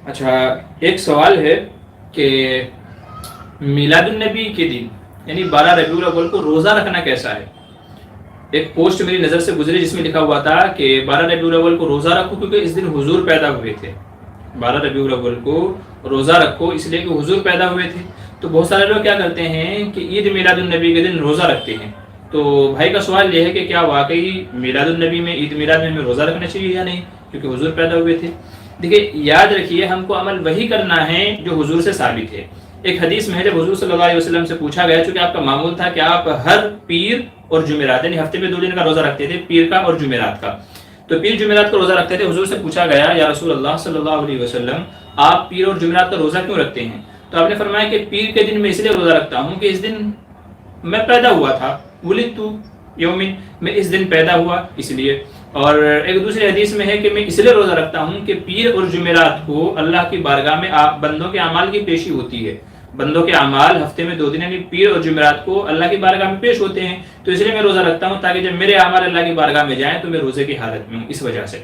اچھا، ایک سوال ہے کہ میلاد النبی کے دن یعنی 12 ربیع الاول کو روزہ رکھنا کیسا ہے؟ ایک پوسٹ میری نظر سے گزری جس میں لکھا ہوا تھا کہ 12 ربیع الاول کو روزہ رکھو کیونکہ اس دن حضور پیدا ہوئے تھے. 12 ربیع الاول کو روزہ رکھو اس لیے کہ حضور پیدا ہوئے تھے. تو بہت سارے لوگ کیا کرتے ہیں کہ عید میلاد النبی کے دن روزہ رکھتے ہیں. تو بھائی کا سوال یہ ہے کہ کیا واقعی میلاد النبی میں عید میلاد میں ہمیں روزہ رکھنا چاہیے یا نہیں کیونکہ حضور پیدا ہوئے تھے؟ دیکھیے، یاد رکھیے ہم کو عمل وہی کرنا ہے جو حضور سے ثابت ہے. ایک حدیث میں ہے جب حضور صلی اللہ علیہ وسلم سے پوچھا گیا، چونکہ آپ کا معمول تھا کہ آپ ہر پیر اور جمعرات یعنی ہفتے میں 2 دن کا روزہ رکھتے تھے، پیر کا اور جمعرات کا. تو پیر جمعرات کا روزہ رکھتے تھے. حضور سے پوچھا گیا یا رسول اللہ صلی اللہ علیہ وسلم آپ پیر اور جمعرات کا روزہ کیوں رکھتے ہیں؟ تو آپ نے فرمایا کہ پیر کے دن میں اس لیے روزہ رکھتا ہوں کہ اس دن میں پیدا ہوا تھا، ولدت یومن، میں اس دن پیدا ہوا اس لیے. اور ایک دوسری حدیث میں ہے کہ میں اس لیے روزہ رکھتا ہوں کہ پیر اور جمعرات کو اللہ کی بارگاہ میں بندوں کے اعمال کی پیشی ہوتی ہے. بندوں کے اعمال ہفتے میں 2 دن یعنی پیر اور جمعرات کو اللہ کی بارگاہ میں پیش ہوتے ہیں. تو اس لیے میں روزہ رکھتا ہوں تاکہ جب میرے اعمال اللہ کی بارگاہ میں جائیں تو میں روزے کی حالت میں ہوں. اس وجہ سے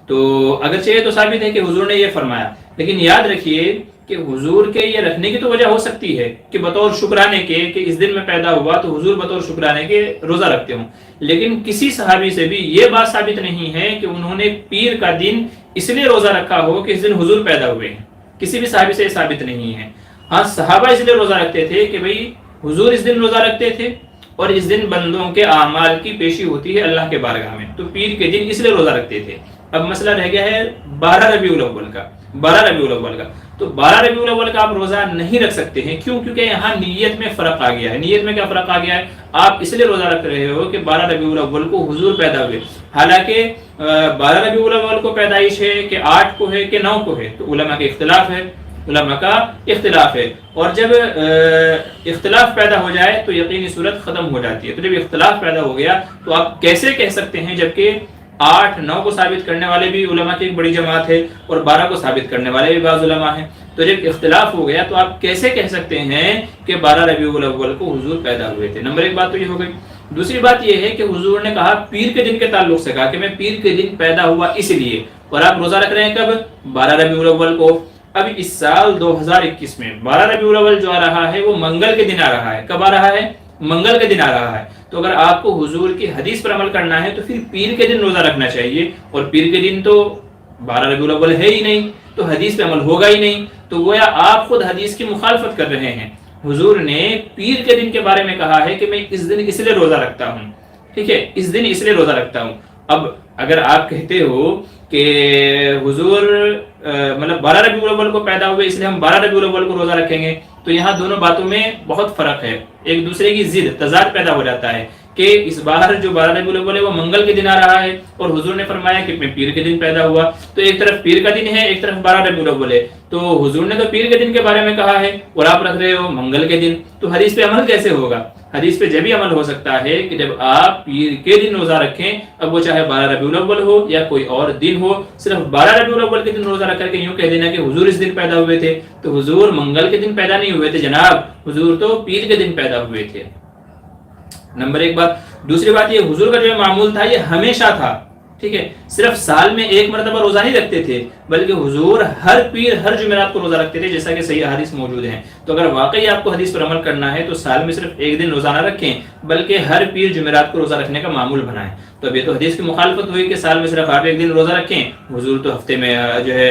تو اگرچہ یہ تو ثابت ہے کہ حضور نے یہ فرمایا، لیکن یاد رکھیے کہ حضور کے یہ رکھنے کی تو وجہ ہو سکتی ہے کہ بطور شکرانے کے کہ اس دن میں پیدا ہوا تو حضور بطور شکرانے کے روزہ رکھتے ہوں. لیکن کسی صحابی سے بھی یہ بات ثابت نہیں ہے کہ انہوں نے پیر کا دن اس لیے روزہ رکھا ہو کہ اس دن حضور پیدا ہوئے ہیں. کسی بھی صحابی سے یہ ثابت نہیں ہے. ہاں، صحابہ اس لیے روزہ رکھتے تھے کہ بھئی حضور اس دن روزہ رکھتے تھے اور اس دن بندوں کے اعمال کی پیشی ہوتی ہے اللہ کے بارگاہ میں، تو پیر کے دن اس لیے روزہ رکھتے تھے. اب مسئلہ رہ گیا ہے 12 ربیع الاول کا. 12 ربیع الاول کا تو 12 ربیع الاول کا آپ روزہ نہیں رکھ سکتے ہیں. کیوں؟ کیونکہ یہاں نیت میں فرق آ گیا ہے. نیت میں کیا فرق آ گیا ہے؟ آپ اس لیے روزہ رکھ رہے ہو کہ 12 ربیع الاول کو حضور پیدا ہوئے، حالانکہ 12 ربیع الاول کو پیدائش ہے کہ 8 کو ہے کہ 9 کو ہے، تو علماء کے اختلاف ہے، علماء کا اختلاف ہے. اور جب اختلاف پیدا ہو جائے تو یقینی صورت ختم ہو جاتی ہے. تو جب اختلاف پیدا ہو گیا تو آپ کیسے کہہ سکتے ہیں، جبکہ 8 9 کو ثابت کرنے والے بھی علماء کی ایک بڑی جماعت ہے اور 12 کو ثابت کرنے والے بھی بعض علماء ہیں. تو جب اختلاف ہو گیا تو آپ کیسے کہہ سکتے ہیں کہ 12 ربیع الاول کو حضور پیدا ہوئے تھے؟ نمبر 1 بات تو یہ ہو گئی. دوسری بات یہ ہے کہ حضور نے کہا پیر کے دن کے تعلق سے کہا کہ میں پیر کے دن پیدا ہوا اس لیے، اور آپ روزہ رکھ رہے ہیں کب؟ 12 ربیع الاول کو. اب اس سال 2021 میں 12 ربیع الاول جو آ رہا ہے وہ منگل کے دن آ رہا ہے. کب آ رہا ہے؟ منگل کے دن آ رہا ہے. تو اگر آپ کو حضور کی حدیث پر عمل کرنا ہے تو پھر پیر کے دن روزہ رکھنا چاہیے، اور پیر کے دن تو 12 ربیع الاول ہے ہی نہیں، تو حدیث پہ عمل ہوگا ہی نہیں. تو گویا آپ خود حدیث کی مخالفت کر رہے ہیں. حضور نے پیر کے دن کے بارے میں کہا ہے کہ میں اس دن اس لیے روزہ رکھتا ہوں، ٹھیک ہے، اس دن اس لیے روزہ رکھتا ہوں. اب اگر آپ کہتے ہو کہ حضور مطلب 12 ربیع الاول کو پیدا ہوئے اس لیے ہم 12 ربیع الاول کو روزہ رکھیں گے، تو یہاں دونوں باتوں میں بہت فرق ہے. ایک دوسرے کی ضد تضاد پیدا ہو جاتا ہے کہ اس بار جو 12 ربیع الاول ہے وہ منگل کے دن آ رہا ہے اور حضور نے فرمایا کہ میں پیر کے دن پیدا ہوا. تو ایک طرف پیر کا دن ہے، ایک طرف 12 ربیع الاول ہے. تو حضور نے تو پیر کے دن کے بارے میں کہا ہے اور آپ رکھ رہے ہو منگل کے دن، تو حدیث پہ عمل کیسے ہوگا؟ حدیث پہ جب بھی عمل ہو سکتا ہے کہ جب آپ پیر کے دن روزہ رکھیں، اب وہ چاہے 12 ربیع الاول ہو یا کوئی اور دن ہو. صرف 12 ربیع الاول کے دن روزہ رکھ کر کے یوں کہہ دینا کہ حضور اس دن پیدا ہوئے تھے، تو حضور منگل کے دن پیدا نہیں ہوئے تھے جناب، حضور تو پیر کے دن پیدا ہوئے تھے. نمبر 1 بات. دوسری بات یہ حضور کا جو معمول تھا یہ ہمیشہ تھا، ٹھیک ہے، صرف سال میں ایک مرتبہ روزہ نہیں رکھتے تھے، بلکہ حضور ہر پیر ہر جمعرات کو روزہ رکھتے تھے، جیسا کہ صحیح حدیث موجود ہیں. تو اگر واقعی آپ کو حدیث پر عمل کرنا ہے تو سال میں صرف ایک دن روزہ نہ رکھیں بلکہ ہر پیر جمعرات کو روزہ رکھنے کا معمول بنائیں. تو اب یہ تو حدیث کی مخالفت ہوئی کہ سال میں صرف آپ ایک دن روزہ رکھیں. حضور تو ہفتے میں جو ہے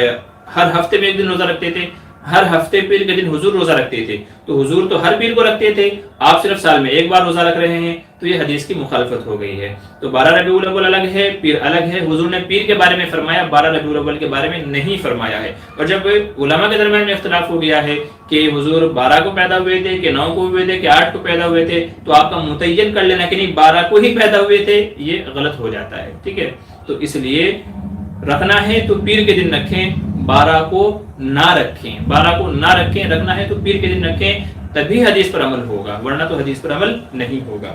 ہر ہفتے میں ایک دن روزہ رکھتے تھے، ہر ہفتے پیر کے دن حضور روزہ رکھتے تھے. تو حضور تو ہر پیر کو رکھتے تھے، آپ صرف سال میں ایک بار روزہ رکھ رہے ہیں، تو یہ حدیث کی مخالفت ہو گئی ہے. تو 12 ربیع الاول الگ ہے، پیر الگ ہے. حضور نے پیر کے بارے میں فرمایا، 12 ربیع الاول کے بارے میں نہیں فرمایا ہے. اور جب علماء کے درمیان میں اختلاف ہو گیا ہے کہ حضور 12 کو پیدا ہوئے تھے کہ 9 کو ہوئے تھے کہ 8 کو پیدا ہوئے تھے، تو آپ کا متعین کر لینا کہ نہیں 12 کو ہی پیدا ہوئے تھے، یہ غلط ہو جاتا ہے، ٹھیک ہے. تو اس لیے رکھنا ہے تو پیر کے دن رکھیں، 12 کو نہ رکھیں. 12 کو نہ رکھیں، رکھنا ہے تو پیر کے دن رکھیں، تبھی حدیث پر عمل ہوگا، ورنہ تو حدیث پر عمل نہیں ہوگا.